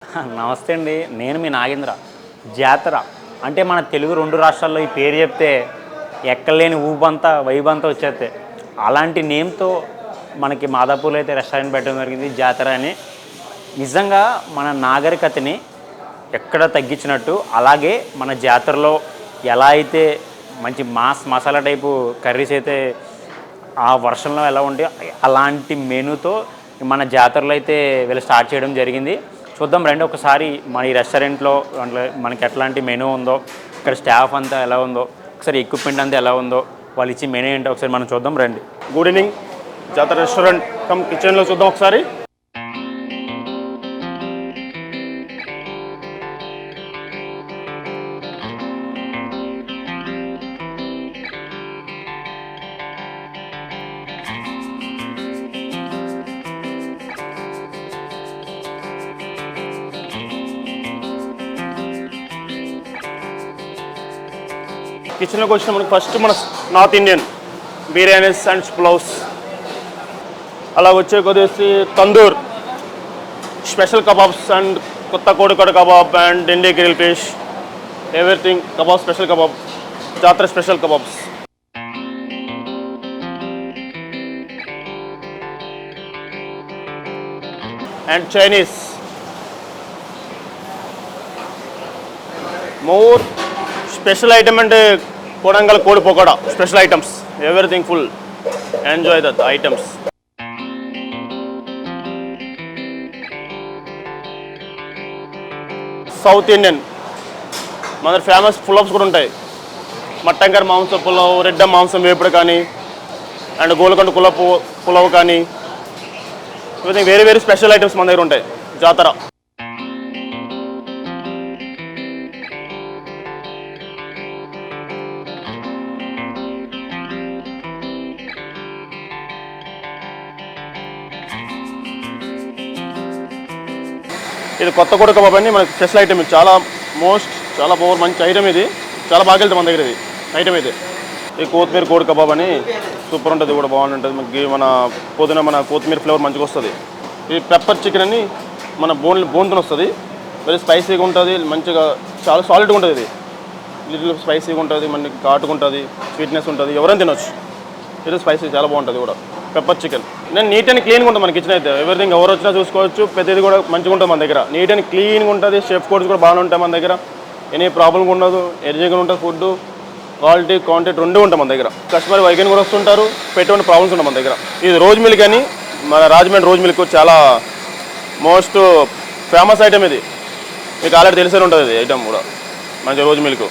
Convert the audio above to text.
నమస్తే అండి. నేను మీ నాగేంద్ర. జాతర అంటే మన తెలుగు 2 రాష్ట్రాల్లో ఈ పేరు చెప్తే ఎక్కడలేని ఊపంతా వైబంతా వచ్చేస్తాయి. అలాంటి నేమ్‌తో మనకి మాదాపూర్‌లో అయితే రెస్టారెంట్ పెట్టడం జరిగింది జాతర అని. నిజంగా మన నాగరికతని ఎక్కడ తగ్గించినట్టు అలాగే మన జాతరలో ఎలా అయితే మంచి మసాలా టైపు కర్రీస్ అయితే ఆ వర్షంలో ఎలా ఉంటాయో అలాంటి మెనూతో మన జాతరలో అయితే వీళ్ళు స్టార్ట్ చేయడం జరిగింది. చూద్దాం రండి ఒకసారి మన ఈ రెస్టారెంట్లో అంటే మనకి ఎట్లాంటి మెనూ ఉందో, ఇక్కడ స్టాఫ్ అంతా ఎలా ఉందో, ఒకసారి ఎక్విప్మెంట్ అంతా ఎలా ఉందో, వాళ్ళు ఇచ్చే మెనూ ఏంటో ఒకసారి మనం చూద్దాం రండి. Good evening, Jathara restaurant come కిచెన్లో చూద్దాం ఒకసారి. కిచెన్లోకి వచ్చిన మనకు ఫస్ట్ మన north Indian biryanis and pulaos, అలా వచ్చే కొద్దిసి తందూర్ స్పెషల్ కబాబ్స్ అండ్ కొత్త కోడికొడ kebab and India grill fish, everything kebab special kebab, Jathara special kebabs. And Chinese more special item అంటే కొడంగల్ కోడి pakoda special items, everything full enjoy that items. South Indian మన famous pulaos కూడా ఉంటాయి. మట్టంకర్ మాంసం పులావ్, రెడ్డ మాంసం వేపుడు కానీ, అండ్ గోల్కొండ పులావ్ కానీ, ఎవ్రీథింగ్ వేరే వేరే స్పెషల్ ఐటమ్స్ మన దగ్గర ఉంటాయి జాతర. ఇది కొత్త కోడి కబాబ్ అని మనకి స్పెషల్ ఐటమ్. ఇది చాలా చాలా మంచి ఐటమ్. ఇది చాలా బాగా వెళ్తుంది మన దగ్గర ఇది ఐటమ్. ఇది కొత్తిమీర కోడి కబాబ్ అని సూపర్ ఉంటుంది, కూడా బాగుంటుంది. మనకి మన కొత్తిమీర ఫ్లేవర్ మంచిగా వస్తుంది. ఇది పెప్పర్ చికెన్ అని మన బోన్తో వస్తుంది. వెరీ స్పైసీగా ఉంటుంది, మంచిగా చాలా సాలిడ్గా ఉంటుంది. ఇది లిటిల్ స్పైసీగా ఉంటుంది, మనకి ఘాటుగా ఉంటుంది, స్వీట్నెస్ ఉంటుంది, ఎవరైనా తినొచ్చు. ఇది స్పైసీ చాలా బాగుంటుంది కూడా పెప్పర్ చికెన్. నేను నీట్ అండ్ క్లీన్గా ఉంటుంది మన కిచెన్ అయితే. ఎవ్రీథింగ్ ఎవరు వచ్చినా చూసుకోవచ్చు. పెద్దది కూడా మంచిగా ఉంటుంది మన దగ్గర. నీట్ అండ్ క్లీన్గా ఉంటుంది. షెఫ్ కోడ్స్ కూడా బాగానే ఉంటాయి మన దగ్గర. ఎనీ ప్రాబ్లం ఉండదు. ఎర్జీగా ఉంటుంది. ఫుడ్ క్వాలిటీ క్వాంటిటీ రెండు ఉంటాయి మన దగ్గర. కస్టమర్ వైగన్ కూడా వస్తుంటారు. పెట్టుకునే ప్రాబ్లమ్స్ ఉంటాయి మన దగ్గర. ఇది రోజ్ మిల్క్ అని మన రాజమండ్రి రోజ్ మిల్క్ చాలా మోస్ట్ ఫేమస్ ఐటమ్. ఇది మీకు ఆల్రెడీ తెలిసే ఉంటుంది. ఇది ఐటమ్ కూడా మంచి రోజ్ మిల్క్.